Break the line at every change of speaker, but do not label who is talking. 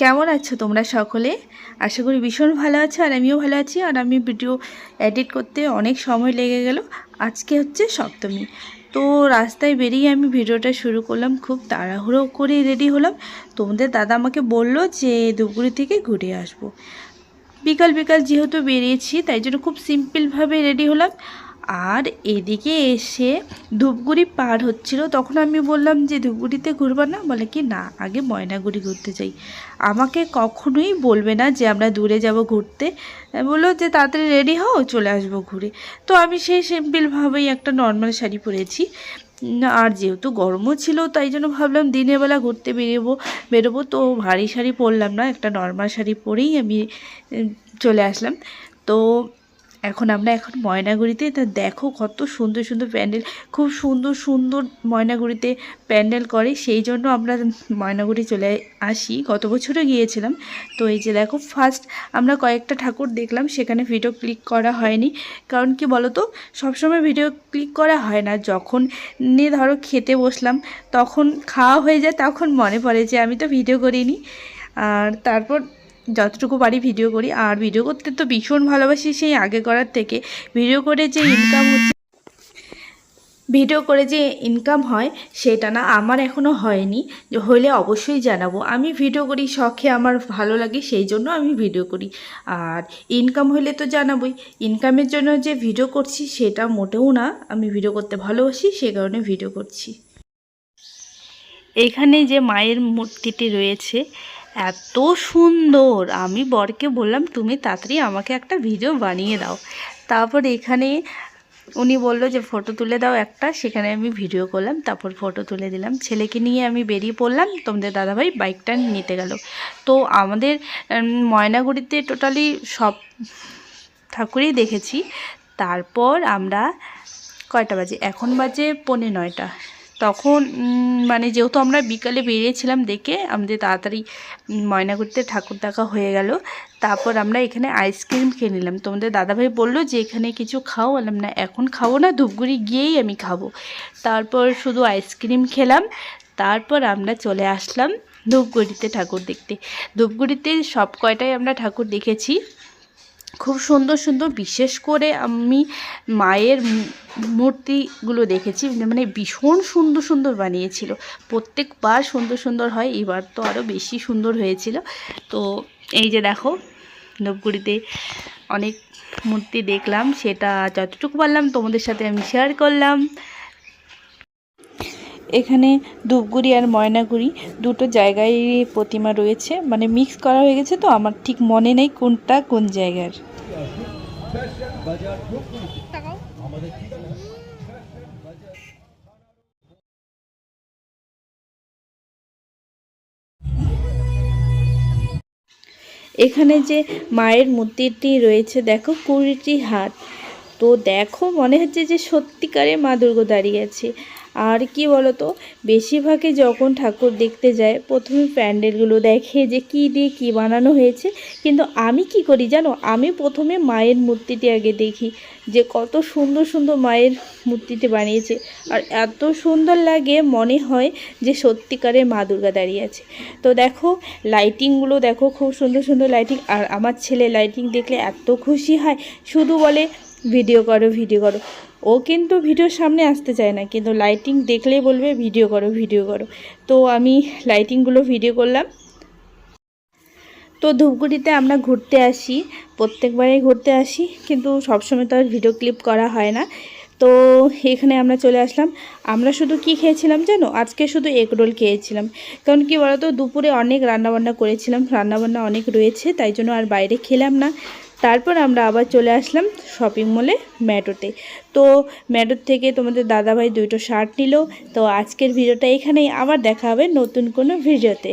কেমন আছো তোমরা সকলে? আশা করি ভীষণ ভালো আছো, আর আমিও ভালো আছি। আর আমি ভিডিও এডিট করতে অনেক সময় লেগে গেল। আজকে হচ্ছে সপ্তমী, তো রাস্তায় বেরিয়ে আমি ভিডিওটা শুরু করলাম। খুব তাড়াহুড়ো করে রেডি হলাম। তোমাদের দাদা আমাকে বলল যে ধূপগুড়ি থেকে ঘুরে আসবো। বিকাল বিকাল যেহেতু বেরিয়েছি, তাই জন্য খুব সিম্পলভাবে রেডি হলাম। আর এদিকে এসে ধূপগুড়ি পার হচ্ছিল, তখন আমি বললাম যে ধূপগুড়িতে ঘুরবা না? বলে কি না, আগে ময়নাগুড়ি ঘুরতে চাই। আমাকে কখনোই বলবে না যে আমরা দূরে যাব ঘুরতে, বললো যে তাড়াতাড়ি রেডি হও, চলে আসবো ঘুরে। তো আমি সেই সিম্পলভাবেই একটা নর্মাল শাড়ি পরেছি। আর যেহেতু গরমও ছিল, তাই জন্য ভাবলাম দিনের বেলা ঘুরতে বেরোবো, তো ভারী শাড়ি পরলাম না, একটা নর্মাল শাড়ি পরেই আমি চলে আসলাম। তো আমরা এখন ময়নাগুড়িতে। তা দেখো কত সুন্দর সুন্দর প্যান্ডেল, খুব সুন্দর সুন্দর ময়নাগুড়িতে প্যান্ডেল করে, সেই জন্য আমরা ময়নাগুড়ি চলে আসি। গত বছরও গিয়েছিলাম। তো এই যে দেখো, ফার্স্ট আমরা কয়েকটা ঠাকুর দেখলাম, সেখানে ভিডিও ক্লিক করা হয়নি। কারণ কি বলো তো, সবসময় ভিডিও ক্লিক করা হয় না। যখন নিয়ে ধরো খেতে বসলাম, তখন খাওয়া হয়ে যায়, তখন মনে পড়ে যে আমি তো ভিডিও করিনি। আর তারপর যতটুকু পারি ভিডিও করি। আর ভিডিও করতে তো ভীষণ ভালোবাসি, সেই আগে করার থেকে। ভিডিও করে যে ইনকাম হয় সেটা না, আমার এখনও হয়নি। হলে অবশ্যই জানাবো। আমি ভিডিও করি শখে, আমার ভালো লাগে, সেই জন্য আমি ভিডিও করি। আর ইনকাম হলে তো জানাবোই। ইনকামের জন্য যে ভিডিও করছি সেটা মোটেও না, আমি ভিডিও করতে ভালোবাসি, সে কারণে ভিডিও করছি। এখানে যে মায়ের মূর্তিটি রয়েছে এত সুন্দর, আমি বরকে বললাম তুমি তাড়াতাড়ি আমাকে একটা ভিডিও বানিয়ে দাও। তারপর এখানে উনি বলল যে ফটো তুলে দাও একটা, সেখানে আমি ভিডিও করলাম, তারপর ফটো তুলে দিলাম। ছেলেকে নিয়ে আমি বেরিয়ে পড়লাম, তোমাদের দাদাভাই বাইকটা নিতে গেল। তো আমাদের ময়নাগুড়িতে টোটালি সব ঠাকুরই দেখেছি। তারপর আমরা কয়টা বাজে, এখন বাজে 8:45। তখন মানে যেহেতু আমরা বিকালে বেরিয়েছিলাম, দেখে আমাদের তাড়াতাড়ি ময়নাগুড়িতে ঠাকুর দেখা হয়ে গেল। তারপর আমরা এখানে আইসক্রিম খেয়ে নিলাম। তোমাদের দাদাভাই বললো যে এখানে কিছু খাও, বললাম না এখন খাবো না, ধূপগুড়ি গিয়েই আমি খাবো। তারপর শুধু আইসক্রিম খেলাম। তারপর আমরা চলে আসলাম ধূপগুড়িতে ঠাকুর দেখতে। ধূপগুড়িতে সব কয়টাই আমরা ঠাকুর দেখেছি, খুব সুন্দর সুন্দর। বিশেষ করে আমি মায়ের মূর্তিগুলো দেখেছি, মানে ভীষণ সুন্দর সুন্দর বানিয়েছিল। প্রত্যেকবার সুন্দর সুন্দর হয়, এবার তো আরও বেশি সুন্দর হয়েছিল। তো এই যে দেখো, ধূপগুড়িতে অনেক মূর্তি দেখলাম, সেটা যতটুকু পারলাম তোমাদের সাথে আমি শেয়ার করলাম। এখানে ধূপগুড়ি আর ময়নাগুড়ি দুটো জায়গায় প্রতিমা রয়েছে, মানে মিক্স করা হয়ে গেছে, তো আমার ঠিক মনে নেই কোনটা কোন জায়গার। এখানে যে মায়ের মূর্তিটি রয়েছে দেখো, 20টি হাত। তো দেখো মনে হচ্ছে যে সত্যিকারে মা দুর্গা দাঁড়িয়ে আছে। আর কি বলো তো, বেশিরভাগই যখন ঠাকুর দেখতে যায় প্রথমে প্যান্ডেলগুলো দেখে যে কী দিয়ে কী বানানো হয়েছে, কিন্তু আমি কি করি জানো, আমি প্রথমে মায়ের মূর্তিটি আগে দেখি যে কত সুন্দর সুন্দর মায়ের মূর্তিটি বানিয়েছে। আর এত সুন্দর লাগে, মনে হয় যে সত্যিকারে মা দুর্গা দাঁড়িয়ে আছে। তো দেখো লাইটিংগুলো দেখো, খুব সুন্দর সুন্দর লাইটিং। আর আমার ছেলে লাইটিং দেখলে এত খুশি হয়, শুধু বলে ভিডিও করো ভিডিও করো। ও কিন্তু ভিডিওর সামনে আসতে চায় না, কিন্তু লাইটিং দেখলেই বলবে ভিডিও করো ভিডিও করো। তো আমি লাইটিংগুলো ভিডিও করলাম। তো ধূপগুড়িতে আমরা ঘুরতে আসি, প্রত্যেকবারই ঘুরতে আসি, কিন্তু সবসময় তো আর ভিডিও ক্লিপ করা হয় না। তো এখানে আমরা চলে আসলাম। আমরা শুধু কি খেয়েছিলাম জানো, আজকে শুধু এগ রোল খেয়েছিলাম। কারণ কি বলতো, দুপুরে অনেক রান্নাবান্না করেছিলাম, রান্নাবান্না অনেক রয়েছে, তাই জন্য আর বাইরে খেলাম না। তারপর আমরা আবার চলে আসলাম শপিং মলে ম্যাটোতে। তো ম্যাটোর থেকে তোমাদের দাদাভাই 2টো শার্ট নিল। তো আজকের ভিডিওটা এখানেই, আবার দেখা হবে নতুন কোনো ভিডিওতে।